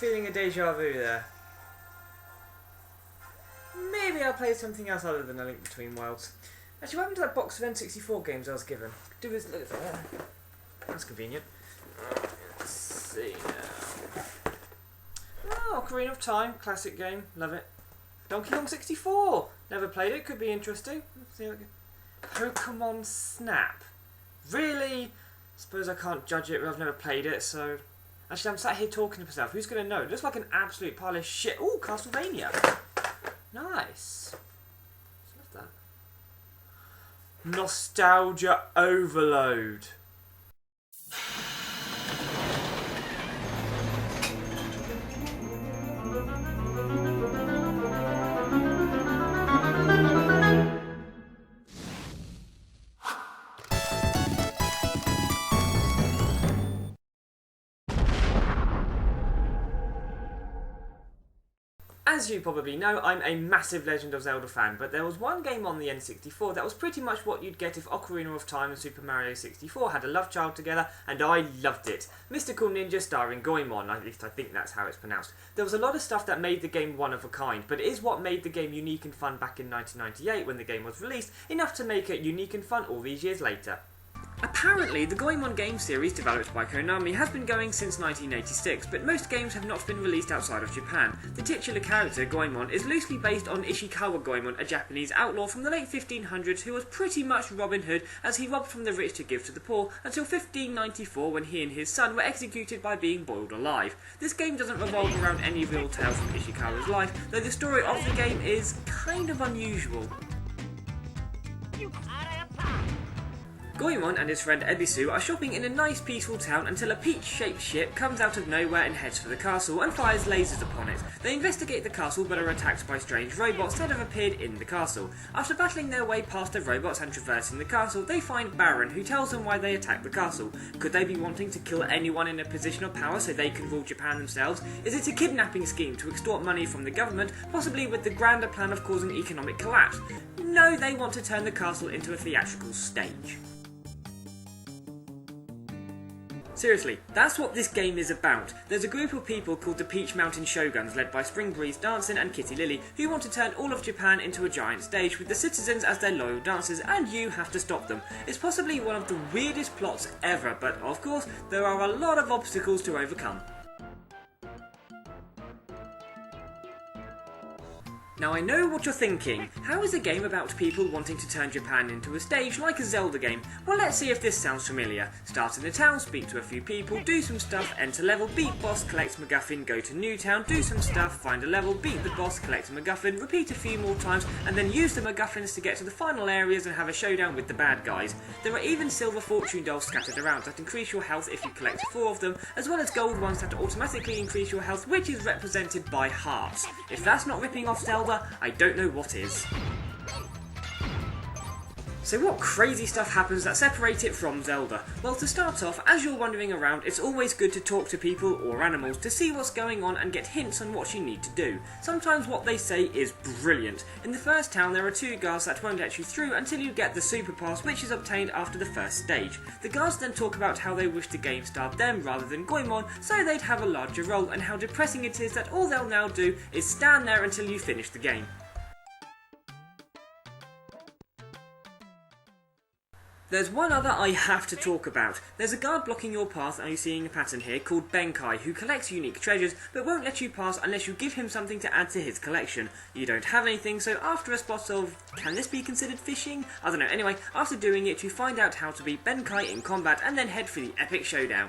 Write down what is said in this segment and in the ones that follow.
feeling a deja vu there. Maybe I'll play something else other than A Link Between Worlds. Actually, what happened to that box of N64 games I was given? Do is look at that. That's convenient. Let's see now. Oh, Ocarina of Time, classic game, love it. Donkey Kong 64, never played it, could be interesting. Let's see how it goes. Pokemon Snap, really? Suppose I can't judge it, I've never played it, so... Actually, I'm sat here talking to myself, who's going to know? It looks like an absolute pile of shit. Ooh, Castlevania. Nice. Love that. Nostalgia overload. As you probably know, I'm a massive Legend of Zelda fan, but there was one game on the N64 that was pretty much what you'd get if Ocarina of Time and Super Mario 64 had a love child together, and I loved it. Mystical Ninja Starring Goemon, at least I think that's how it's pronounced. There was a lot of stuff that made the game one of a kind, but it is what made the game unique and fun back in 1998 when the game was released, enough to make it unique and fun all these years later. Apparently, the Goemon game series, developed by Konami, has been going since 1986, but most games have not been released outside of Japan. The titular character, Goemon, is loosely based on Ishikawa Goemon, a Japanese outlaw from the late 1500s who was pretty much Robin Hood, as he robbed from the rich to give to the poor, until 1594 when he and his son were executed by being boiled alive. This game doesn't revolve around any real tale from Ishikawa's life, though the story of the game is kind of unusual. Goemon and his friend Ebisu are shopping in a nice peaceful town until a peach-shaped ship comes out of nowhere and heads for the castle and fires lasers upon it. They investigate the castle but are attacked by strange robots that have appeared in the castle. After battling their way past the robots and traversing the castle, they find Baron, who tells them why they attacked the castle. Could they be wanting to kill anyone in a position of power so they can rule Japan themselves? Is it a kidnapping scheme to extort money from the government, possibly with the grander plan of causing economic collapse? No, they want to turn the castle into a theatrical stage. Seriously, that's what this game is about. There's a group of people called the Peach Mountain Shoguns, led by Spring Breeze Dancing and Kitty Lily, who want to turn all of Japan into a giant stage with the citizens as their loyal dancers, and you have to stop them. It's possibly one of the weirdest plots ever, but of course, there are a lot of obstacles to overcome. Now I know what you're thinking, how is a game about people wanting to turn Japan into a stage like a Zelda game? Well, let's see if this sounds familiar. Start in the town, speak to a few people, do some stuff, enter level, beat boss, collect MacGuffin, go to new town, do some stuff, find a level, beat the boss, collect a MacGuffin, repeat a few more times, and then use the MacGuffins to get to the final areas and have a showdown with the bad guys. There are even silver fortune dolls scattered around that increase your health if you collect 4 of them, as well as gold ones that automatically increase your health, which is represented by hearts. If that's not ripping off Zelda, I don't know what is. So what crazy stuff happens that separate it from Zelda? Well, to start off, as you're wandering around, it's always good to talk to people or animals to see what's going on and get hints on what you need to do. Sometimes what they say is brilliant. In the first town there are 2 guards that won't let you through until you get the Super Pass, which is obtained after the first stage. The guards then talk about how they wish the game starred them rather than Goemon, so they'd have a larger role, and how depressing it is that all they'll now do is stand there until you finish the game. There's one other I have to talk about. There's a guard blocking your path, and you're seeing a pattern here, called Benkai, who collects unique treasures, but won't let you pass unless you give him something to add to his collection. You don't have anything, so after a spot of, can this be considered fishing? I don't know, anyway, after doing it, you find out how to beat Benkai in combat, and then head for the epic showdown.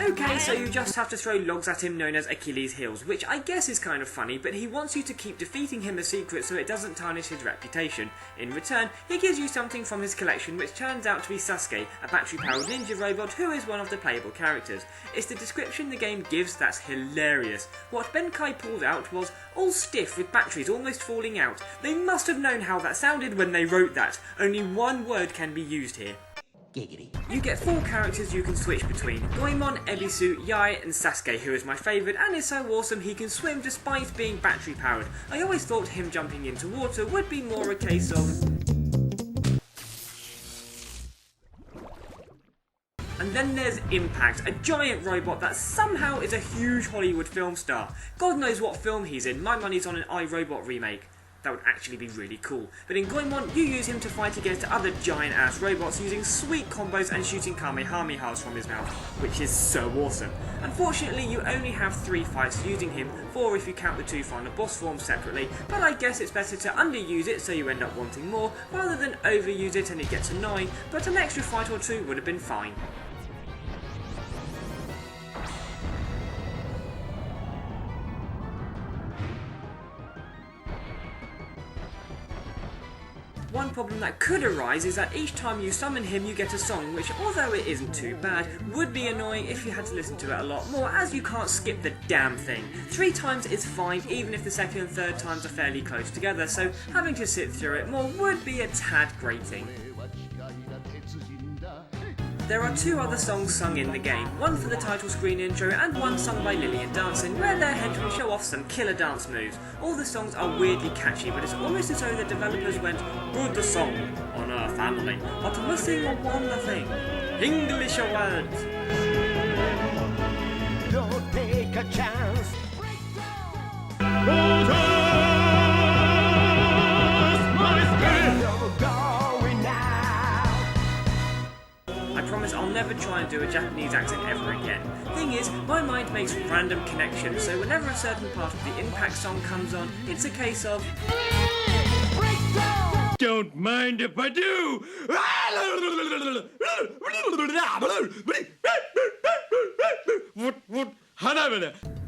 Okay, so you just have to throw logs at him known as Achilles' heels, which I guess is kind of funny, but he wants you to keep defeating him a secret so it doesn't tarnish his reputation. In return, he gives you something from his collection which turns out to be Sasuke, a battery-powered ninja robot who is one of the playable characters. It's the description the game gives that's hilarious. What Benkai pulled out was all stiff with batteries almost falling out. They must have known how that sounded when they wrote that. Only one word can be used here. Giggity. You get 4 characters you can switch between: Goemon, Ebisu, Yae and Sasuke, who is my favourite and is so awesome he can swim despite being battery powered. I always thought him jumping into water would be more a case of... And then there's Impact, a giant robot that somehow is a huge Hollywood film star. God knows what film he's in, my money's on an iRobot remake. That would actually be really cool. But in Goemon, you use him to fight against other giant-ass robots using sweet combos and shooting Kamehamehas from his mouth, which is so awesome. Unfortunately, you only have 3 fights using him, 4 if you count the 2 final boss forms separately, but I guess it's better to underuse it so you end up wanting more, rather than overuse it and it gets annoying, but an extra fight or 2 would have been fine. One problem that could arise is that each time you summon him you get a song which, although it isn't too bad, would be annoying if you had to listen to it a lot more, as you can't skip the damn thing. 3 times is fine even if the second and third times are fairly close together, so having to sit through it more would be a tad grating. There are 2 other songs sung in the game, one for the title screen intro and one sung by Lily and Dancing, where their henchmen show off some killer dance moves. All the songs are weirdly catchy, but it's almost as though the developers went, "Put the song on our family, but missing one thing, English words." Don't take a chance. I promise I'll never try and do a Japanese accent ever again. Thing is, my mind makes random connections, so whenever a certain part of the Impact song comes on, it's a case of... Don't mind if I do!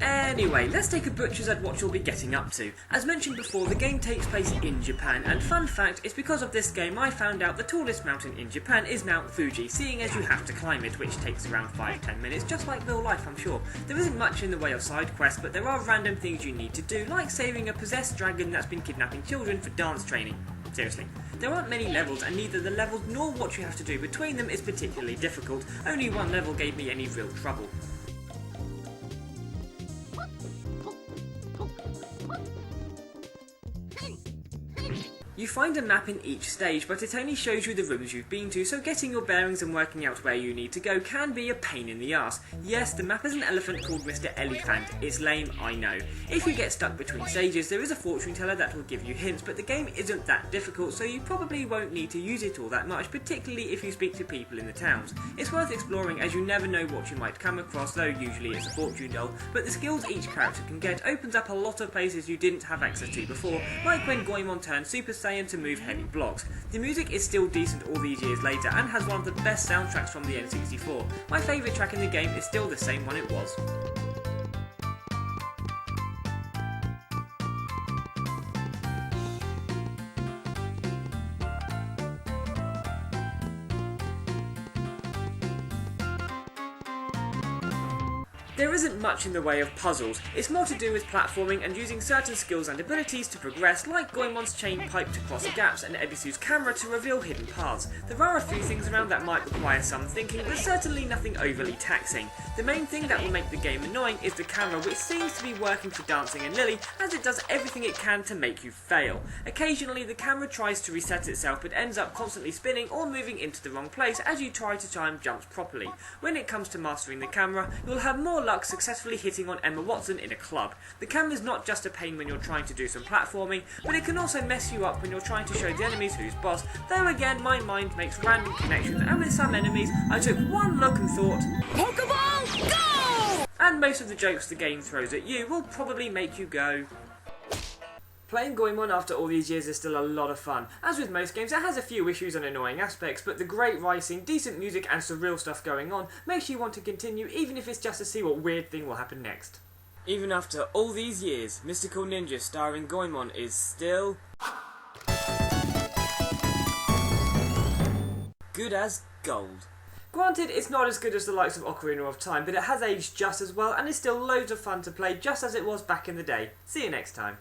Anyway, let's take a butcher's at what you'll be getting up to. As mentioned before, the game takes place in Japan, and fun fact, it's because of this game I found out the tallest mountain in Japan is Mount Fuji, seeing as you have to climb it, which takes around 5-10 minutes, just like real life I'm sure. There isn't much in the way of side quests, but there are random things you need to do, like saving a possessed dragon that's been kidnapping children for dance training. Seriously. There aren't many levels, and neither the levels nor what you have to do between them is particularly difficult. Only one level gave me any real trouble. You find a map in each stage, but it only shows you the rooms you've been to, so getting your bearings and working out where you need to go can be a pain in the arse. Yes, the map is an elephant called Mr. Elephant. It's lame, I know. If you get stuck between stages, there is a fortune teller that will give you hints, but the game isn't that difficult, so you probably won't need to use it all that much, particularly if you speak to people in the towns. It's worth exploring, as you never know what you might come across, though usually it's a fortune doll, but the skills each character can get opens up a lot of places you didn't have access to before, like when Goemon turned Super Saiyan to move heavy blocks. The music is still decent all these years later and has one of the best soundtracks from the N64. My favourite track in the game is still the same one it was. There isn't much in the way of puzzles. It's more to do with platforming and using certain skills and abilities to progress, like Goemon's chain pipe to cross gaps and Ebisu's camera to reveal hidden paths. There are a few things around that might require some thinking, but certainly nothing overly taxing. The main thing that will make the game annoying is the camera, which seems to be working for Dancing and Lily, as it does everything it can to make you fail. Occasionally the camera tries to reset itself but ends up constantly spinning or moving into the wrong place as you try to time jumps properly. When it comes to mastering the camera, you'll have more luck successfully hitting on Emma Watson in a club. The camera's not just a pain when you're trying to do some platforming, but it can also mess you up when you're trying to show the enemies who's boss, though again my mind makes random connections, and with some enemies I took one look and thought, Pokeball, go! And most of the jokes the game throws at you will probably make you go. Playing Goemon after all these years is still a lot of fun. As with most games, it has a few issues and annoying aspects, but the great writing, decent music and surreal stuff going on makes you want to continue, even if it's just to see what weird thing will happen next. Even after all these years, Mystical Ninja Starring Goemon is still... good as gold. Granted, it's not as good as the likes of Ocarina of Time, but it has aged just as well and is still loads of fun to play, just as it was back in the day. See you next time.